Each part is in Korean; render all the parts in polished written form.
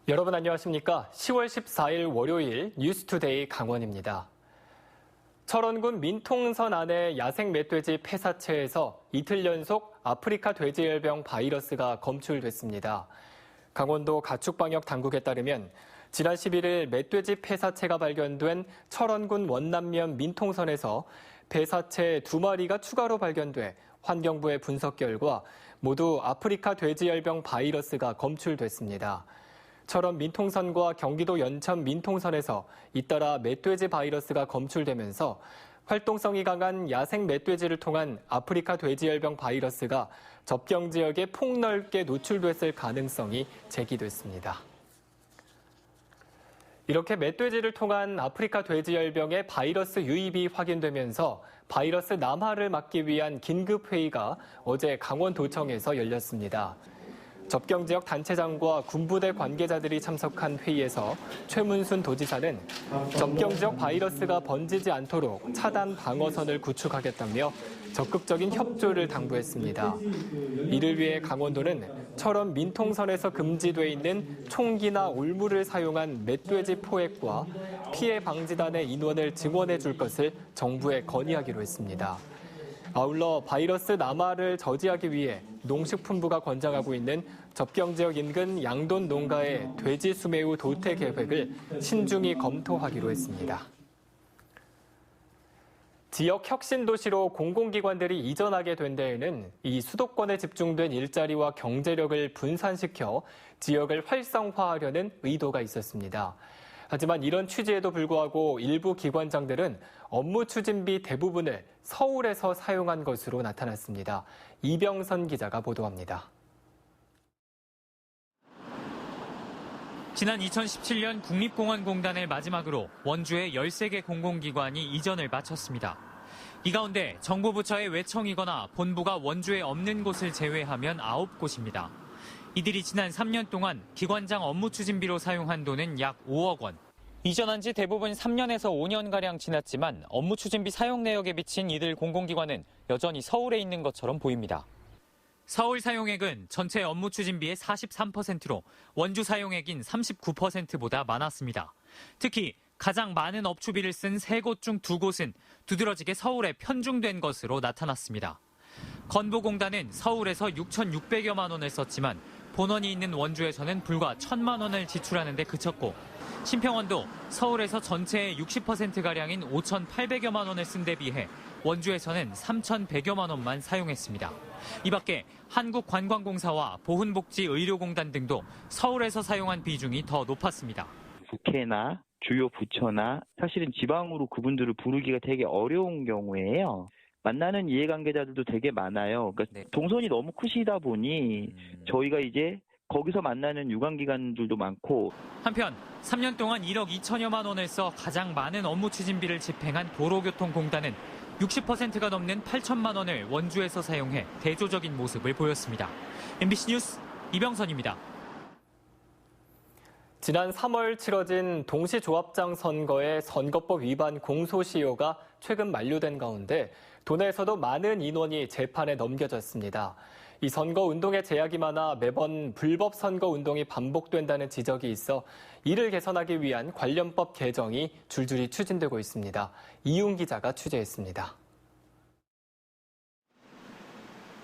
여러분 안녕하십니까? 10월 14일 월요일 뉴스투데이 강원입니다. 철원군 민통선 안의 야생 멧돼지 폐사체에서 이틀 연속 아프리카 돼지열병 바이러스가 검출됐습니다. 강원도 가축방역 당국에 따르면 지난 11일 멧돼지 폐사체가 발견된 철원군 원남면 민통선에서 폐사체 2마리가 추가로 발견돼 환경부의 분석 결과 모두 아프리카 돼지열병 바이러스가 검출됐습니다. 철원 민통선과 경기도 연천 민통선에서 잇따라 멧돼지 바이러스가 검출되면서 활동성이 강한 야생 멧돼지를 통한 아프리카 돼지열병 바이러스가 접경 지역에 폭넓게 노출됐을 가능성이 제기됐습니다. 이렇게 멧돼지를 통한 아프리카 돼지열병의 바이러스 유입이 확인되면서 바이러스 남하를 막기 위한 긴급회의가 어제 강원도청에서 열렸습니다. 접경 지역 단체장과 군부대 관계자들이 참석한 회의에서 최문순 도지사는 접경 지역 바이러스가 번지지 않도록 차단 방어선을 구축하겠다며 적극적인 협조를 당부했습니다. 이를 위해 강원도는 철원 민통선에서 금지돼 있는 총기나 올무를 사용한 멧돼지 포획과 피해 방지단의 인원을 증원해 줄 것을 정부에 건의하기로 했습니다. 아울러 바이러스 남하를 저지하기 위해 농식품부가 권장하고 있는 접경 지역 인근 양돈 농가의 돼지 수매우 도태 계획을 신중히 검토하기로 했습니다. 지역 혁신 도시로 공공기관들이 이전하게 된 데에는 이 수도권에 집중된 일자리와 경제력을 분산시켜 지역을 활성화하려는 의도가 있었습니다. 하지만 이런 취지에도 불구하고 일부 기관장들은 업무 추진비 대부분을 서울에서 사용한 것으로 나타났습니다. 이병선 기자가 보도합니다. 지난 2017년 국립공원공단을 마지막으로 원주의 13개 공공기관이 이전을 마쳤습니다. 이 가운데 정부 부처의 외청이거나 본부가 원주에 없는 곳을 제외하면 9곳입니다. 이들이 지난 3년 동안 기관장 업무 추진비로 사용한 돈은 약 5억 원. 이전한 지 대부분 3년에서 5년가량 지났지만 업무 추진비 사용 내역에 비친 이들 공공기관은 여전히 서울에 있는 것처럼 보입니다. 서울 사용액은 전체 업무 추진비의 43%로 원주 사용액인 39%보다 많았습니다. 특히 가장 많은 업추비를 쓴 3곳 중 2곳은 두드러지게 서울에 편중된 것으로 나타났습니다. 건보공단은 서울에서 6,600여만 원을 썼지만 본원이 있는 원주에서는 불과 1,000만 원을 지출하는 데 그쳤고 신평원도 서울에서 전체의 60%가량인 5,800여만 원을 쓴 데 비해 원주에서는 3,100여만 원만 사용했습니다. 이 밖에 한국관광공사와 보훈복지의료공단 등도 서울에서 사용한 비중이 더 높았습니다. 국회나 주요 부처나 사실은 지방으로 그분들을 부르기가 되게 어려운 경우에요. 만나는 이해관계자들도 되게 많아요. 그러니까 동선이 너무 크시다 보니 저희가 이제 거기서 만나는 유관기관들도 많고. 한편 3년 동안 1억 2천여만 원을 써 가장 많은 업무 추진비를 집행한 도로교통공단은 60%가 넘는 8천만 원을 원주에서 사용해 대조적인 모습을 보였습니다. MBC 뉴스 이병선입니다. 지난 3월 치러진 동시조합장 선거의 선거법 위반 공소시효가 최근 만료된 가운데 도내에서도 많은 인원이 재판에 넘겨졌습니다. 이 선거운동에 제약이 많아 매번 불법 선거운동이 반복된다는 지적이 있어 이를 개선하기 위한 관련법 개정이 줄줄이 추진되고 있습니다. 이용 기자가 취재했습니다.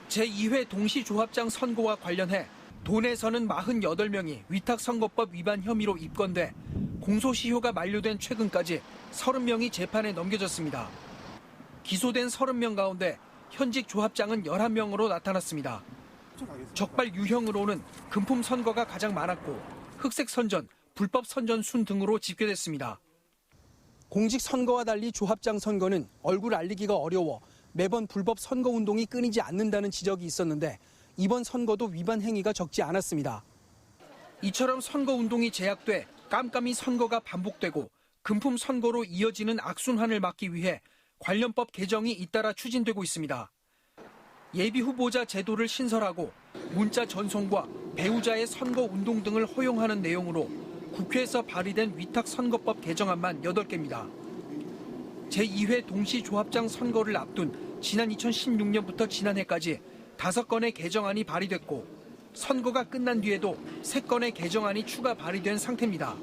제2회 동시조합장 선거와 관련해 도내에서는 48명이 위탁선거법 위반 혐의로 입건돼 공소시효가 만료된 최근까지 30명이 재판에 넘겨졌습니다. 기소된 30명 가운데 현직 조합장은 11명으로 나타났습니다. 적발 유형으로는 금품 선거가 가장 많았고 흑색 선전, 불법 선전 순 등으로 집계됐습니다. 공직 선거와 달리 조합장 선거는 얼굴 알리기가 어려워 매번 불법 선거 운동이 끊이지 않는다는 지적이 있었는데 이번 선거도 위반 행위가 적지 않았습니다. 이처럼 선거 운동이 제약돼 깜깜이 선거가 반복되고 금품 선거로 이어지는 악순환을 막기 위해 관련법 개정이 잇따라 추진되고 있습니다. 예비 후보자 제도를 신설하고 문자 전송과 배우자의 선거 운동 등을 허용하는 내용으로 국회에서 발의된 위탁선거법 개정안만 8개입니다. 제2회 동시조합장 선거를 앞둔 지난 2016년부터 지난해까지 5건의 개정안이 발의됐고 선거가 끝난 뒤에도 3건의 개정안이 추가 발의된 상태입니다.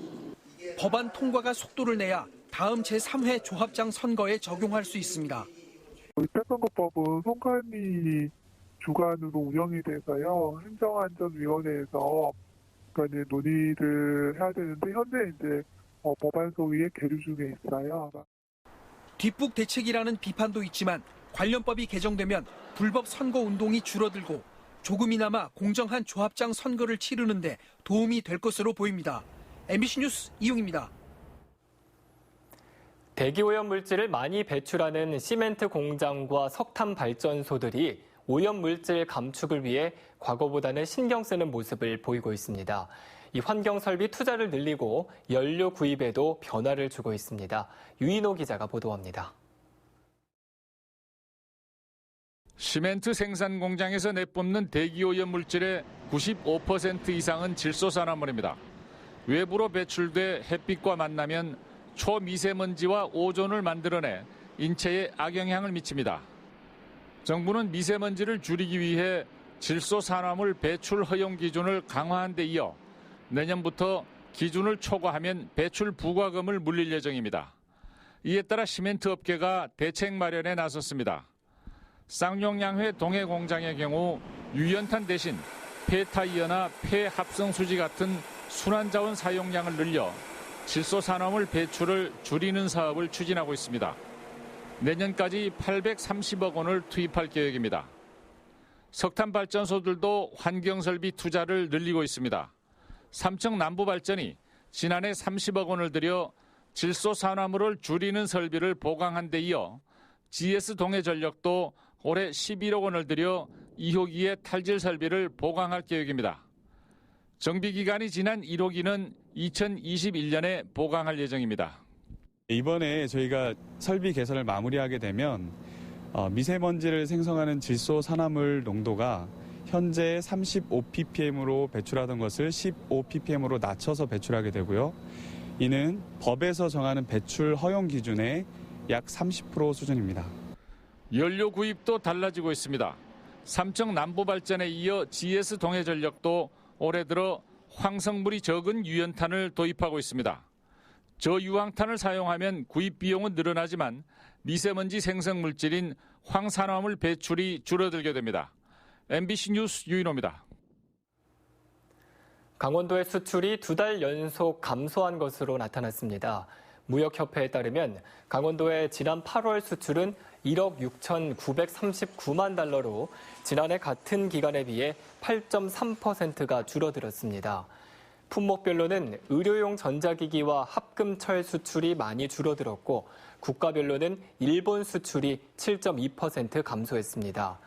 법안 통과가 속도를 내야 다음 제3회 조합장 선거에 적용할 수 있습니다. 위탁선거법은 선관위 주관으로 운영이 돼서요. 행정안전위원회에서 이제 논의를 해야 되는데 현재 이제 법안 소위에 계류 중에 있어요. 뒷북 대책이라는 비판도 있지만 관련법이 개정되면 불법 선거 운동이 줄어들고 조금이나마 공정한 조합장 선거를 치르는데 도움이 될 것으로 보입니다. MBC 뉴스 이용입니다. 대기오염 물질을 많이 배출하는 시멘트 공장과 석탄 발전소들이 오염 물질 감축을 위해 과거보다는 신경 쓰는 모습을 보이고 있습니다. 이 환경 설비 투자를 늘리고 연료 구입에도 변화를 주고 있습니다. 유인호 기자가 보도합니다. 시멘트 생산 공장에서 내뿜는 대기오염 물질의 95% 이상은 질소산화물입니다. 외부로 배출돼 햇빛과 만나면 초미세먼지와 오존을 만들어내 인체에 악영향을 미칩니다. 정부는 미세먼지를 줄이기 위해 질소산화물 배출 허용 기준을 강화한 데 이어 내년부터 기준을 초과하면 배출 부과금을 물릴 예정입니다. 이에 따라 시멘트 업계가 대책 마련에 나섰습니다. 쌍용양회 동해 공장의 경우 유연탄 대신 폐타이어나 폐합성수지 같은 순환자원 사용량을 늘려 질소산화물 배출을 줄이는 사업을 추진하고 있습니다. 내년까지 830억 원을 투입할 계획입니다. 석탄 발전소들도 환경설비 투자를 늘리고 있습니다. 삼청 남부발전이 지난해 30억 원을 들여 질소산화물을 줄이는 설비를 보강한 데 이어 GS 동해전력도 올해 11억 원을 들여 2호기의 탈질 설비를 보강할 계획입니다. 정비기간이 지난 1호기는 2021년에 보강할 예정입니다. 이번에 저희가 설비 개선을 마무리하게 되면 미세먼지를 생성하는 질소산화물 농도가 현재 35ppm으로 배출하던 것을 15ppm으로 낮춰서 배출하게 되고요. 이는 법에서 정하는 배출 허용 기준의 약 30% 수준입니다. 연료 구입도 달라지고 있습니다. 삼청 남부발전에 이어 GS 동해전력도 올해 들어 황성물이 적은 유연탄을 도입하고 있습니다. 저유황탄을 사용하면 구입 비용은 늘어나지만 미세먼지 생성 물질인 황산화물 배출이 줄어들게 됩니다. MBC 뉴스 유인호입니다. 강원도의 수출이 2달 연속 감소한 것으로 나타났습니다. 무역협회에 따르면 강원도의 지난 8월 수출은 1억 6,939만 달러로 지난해 같은 기간에 비해 8.3%가 줄어들었습니다. 품목별로는 의료용 전자기기와 합금철 수출이 많이 줄어들었고 국가별로는 일본 수출이 7.2% 감소했습니다.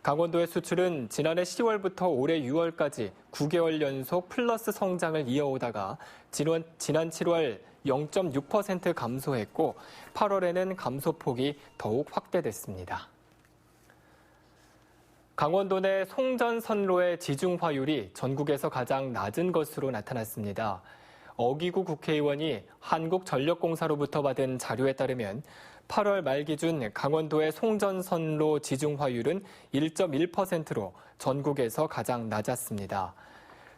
강원도의 수출은 지난해 10월부터 올해 6월까지 9개월 연속 플러스 성장을 이어오다가 지난 7월 0.6% 감소했고 8월에는 감소폭이 더욱 확대됐습니다. 강원도 내 송전선로의 지중화율이 전국에서 가장 낮은 것으로 나타났습니다. 어기구 국회의원이 한국전력공사로부터 받은 자료에 따르면 8월 말 기준 강원도의 송전선로 지중화율은 1.1%로 전국에서 가장 낮았습니다.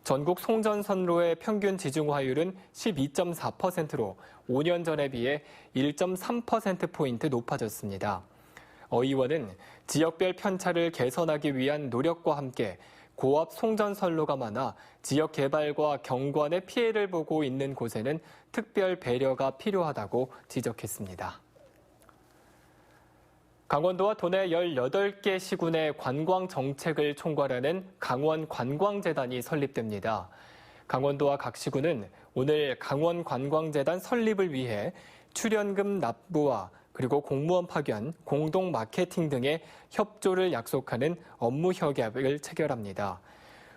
전국 송전선로의 평균 지중화율은 12.4%로 5년 전에 비해 1.3%포인트 높아졌습니다. 어 의원은 지역별 편차를 개선하기 위한 노력과 함께 고압 송전선로가 많아 지역 개발과 경관의 피해를 보고 있는 곳에는 특별 배려가 필요하다고 지적했습니다. 강원도와 도내 18개 시군의 관광 정책을 총괄하는 강원관광재단이 설립됩니다. 강원도와 각 시군은 오늘 강원관광재단 설립을 위해 출연금 납부와 그리고 공무원 파견, 공동 마케팅 등의 협조를 약속하는 업무 협약을 체결합니다.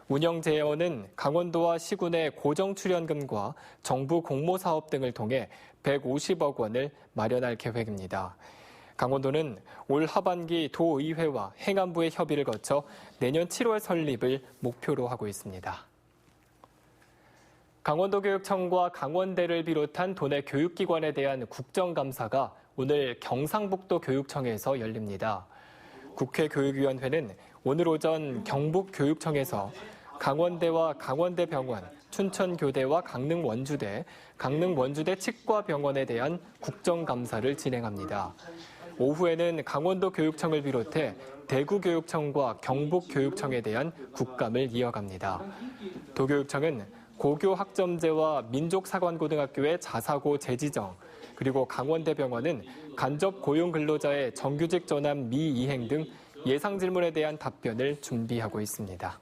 운영 재원은 강원도와 시군의 고정 출연금과 정부 공모 사업 등을 통해 150억 원을 마련할 계획입니다. 강원도는 올 하반기 도의회와 행안부의 협의를 거쳐 내년 7월 설립을 목표로 하고 있습니다. 강원도교육청과 강원대를 비롯한 도내 교육기관에 대한 국정감사가 오늘 경상북도 교육청에서 열립니다. 국회 교육위원회는 오늘 오전 경북교육청에서 강원대와 강원대병원, 춘천교대와 강릉원주대, 강릉원주대 치과병원에 대한 국정감사를 진행합니다. 오후에는 강원도 교육청을 비롯해 대구교육청과 경북교육청에 대한 국감을 이어갑니다. 도교육청은 고교 학점제와 민족사관고등학교의 자사고 재지정, 그리고 강원대병원은 간접 고용 근로자의 정규직 전환 미이행 등 예상 질문에 대한 답변을 준비하고 있습니다.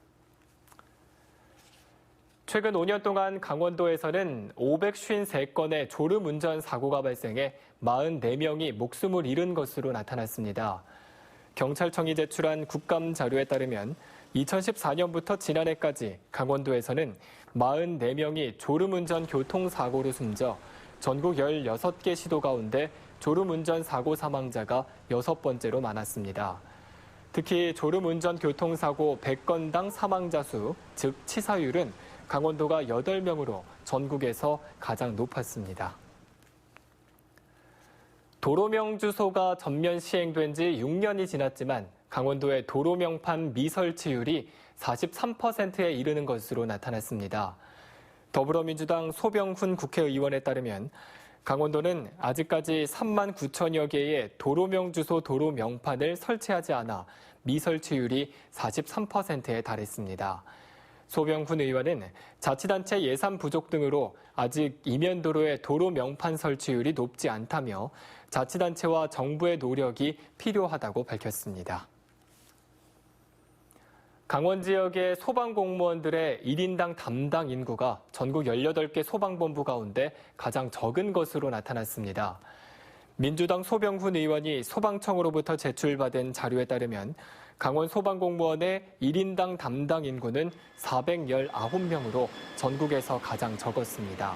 최근 5년 동안 강원도에서는 553건의 졸음운전 사고가 발생해 44명이 목숨을 잃은 것으로 나타났습니다. 경찰청이 제출한 국감 자료에 따르면 2014년부터 지난해까지 강원도에서는 44명이 졸음운전 교통사고로 숨져 전국 16개 시도 가운데 졸음운전 사고 사망자가 6번째로 많았습니다. 특히 졸음운전 교통사고 100건당 사망자 수, 즉 치사율은 강원도가 8명으로 전국에서 가장 높았습니다. 도로명 주소가 전면 시행된 지 6년이 지났지만 강원도의 도로명판 미설치율이 43%에 이르는 것으로 나타났습니다. 더불어민주당 소병훈 국회의원에 따르면 강원도는 아직까지 3만 9천여 개의 도로명 주소 도로명판을 설치하지 않아 미설치율이 43%에 달했습니다. 소병훈 의원은 자치단체 예산 부족 등으로 아직 이면도로의 도로 명판 설치율이 높지 않다며 자치단체와 정부의 노력이 필요하다고 밝혔습니다. 강원 지역의 소방공무원들의 1인당 담당 인구가 전국 18개 소방본부 가운데 가장 적은 것으로 나타났습니다. 민주당 소병훈 의원이 소방청으로부터 제출받은 자료에 따르면 강원 소방공무원의 1인당 담당 인구는 419명으로 전국에서 가장 적었습니다.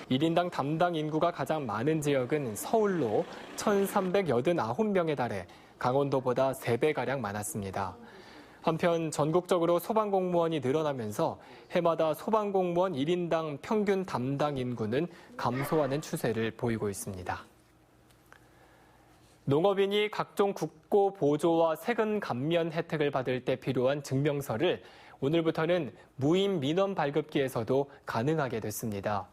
1인당 담당 인구가 가장 많은 지역은 서울로 1,389명에 달해 강원도보다 3배가량 많았습니다. 한편 전국적으로 소방공무원이 늘어나면서 해마다 소방공무원 1인당 평균 담당 인구는 감소하는 추세를 보이고 있습니다. 농업인이 각종 국고 보조와 세금 감면 혜택을 받을 때 필요한 증명서를 오늘부터는 무인 민원 발급기에서도 가능하게 됐습니다.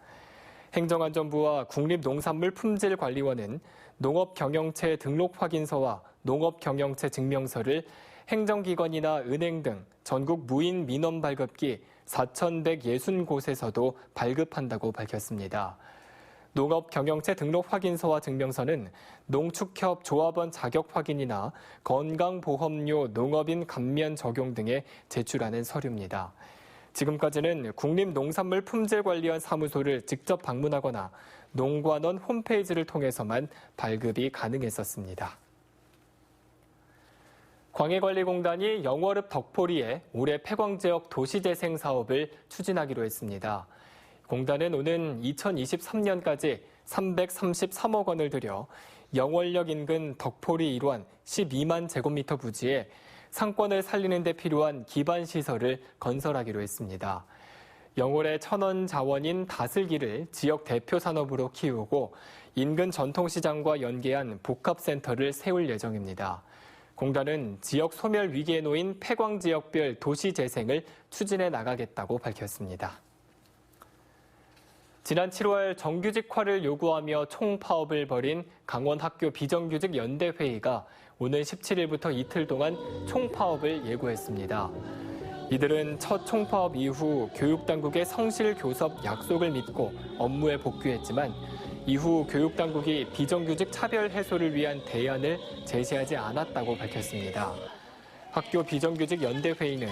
행정안전부와 국립농산물품질관리원은 농업경영체 등록 확인서와 농업경영체 증명서를 행정기관이나 은행 등 전국 무인 민원 발급기 4,160곳에서도 발급한다고 밝혔습니다. 농업경영체 등록 확인서와 증명서는 농축협 조합원 자격 확인이나 건강보험료 농업인 감면 적용 등에 제출하는 서류입니다. 지금까지는 국립농산물품질관리원 사무소를 직접 방문하거나 농관원 홈페이지를 통해서만 발급이 가능했었습니다. 광해관리공단이 영월읍 덕포리에 올해 폐광지역 도시재생 사업을 추진하기로 했습니다. 공단은 오는 2023년까지 333억 원을 들여 영월역 인근 덕포리 일원 12만 제곱미터 부지에 상권을 살리는 데 필요한 기반시설을 건설하기로 했습니다. 영월의 천원 자원인 다슬기를 지역 대표 산업으로 키우고 인근 전통시장과 연계한 복합센터를 세울 예정입니다. 공단은 지역 소멸 위기에 놓인 폐광 지역별 도시 재생을 추진해 나가겠다고 밝혔습니다. 지난 7월 정규직화를 요구하며 총파업을 벌인 강원 학교 비정규직 연대회의가 오는 17일부터 이틀 동안 총파업을 예고했습니다. 이들은 첫 총파업 이후 교육당국의 성실 교섭 약속을 믿고 업무에 복귀했지만 이후 교육당국이 비정규직 차별 해소를 위한 대안을 제시하지 않았다고 밝혔습니다. 학교 비정규직 연대회의는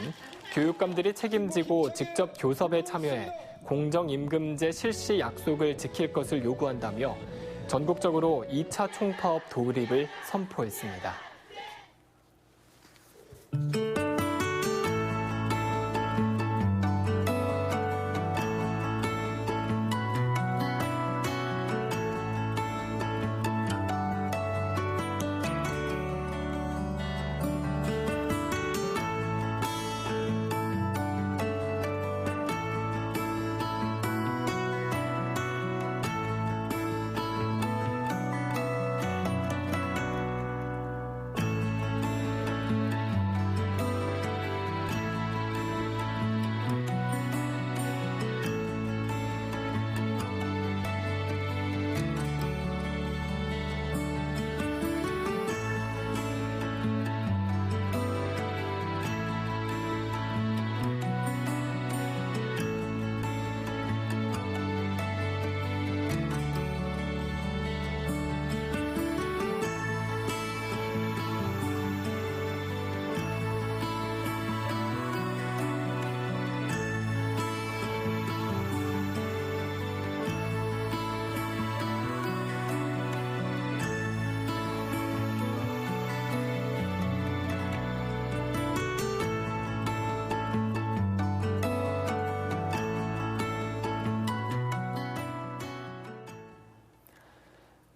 교육감들이 책임지고 직접 교섭에 참여해 공정임금제 실시 약속을 지킬 것을 요구한다며 전국적으로 2차 총파업 돌입을 선포했습니다.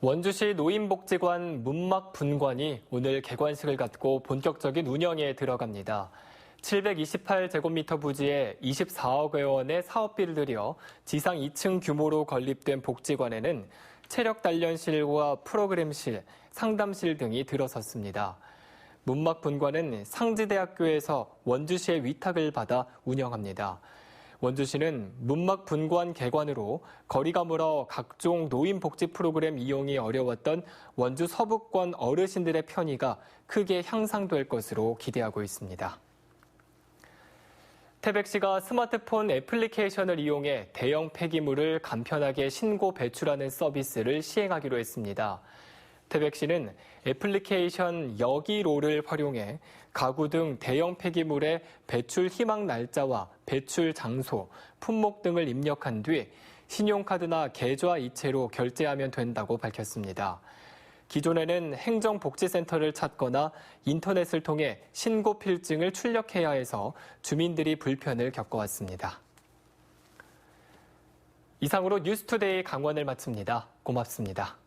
원주시 노인복지관 문막 분관이 오늘 개관식을 갖고 본격적인 운영에 들어갑니다. 728제곱미터 부지에 24억 원의 사업비를 들여 지상 2층 규모로 건립된 복지관에는 체력 단련실과 프로그램실, 상담실 등이 들어섰습니다. 문막 분관은 상지대학교에서 원주시의 위탁을 받아 운영합니다. 원주시는 문막 분관 개관으로 거리가 멀어 각종 노인 복지 프로그램 이용이 어려웠던 원주 서북권 어르신들의 편의가 크게 향상될 것으로 기대하고 있습니다. 태백시가 스마트폰 애플리케이션을 이용해 대형 폐기물을 간편하게 신고 배출하는 서비스를 시행하기로 했습니다. 태백시는 애플리케이션 여기로를 활용해 가구 등 대형 폐기물의 배출 희망 날짜와 배출 장소, 품목 등을 입력한 뒤 신용카드나 계좌 이체로 결제하면 된다고 밝혔습니다. 기존에는 행정복지센터를 찾거나 인터넷을 통해 신고 필증을 출력해야 해서 주민들이 불편을 겪어왔습니다. 이상으로 뉴스투데이 강원을 마칩니다. 고맙습니다.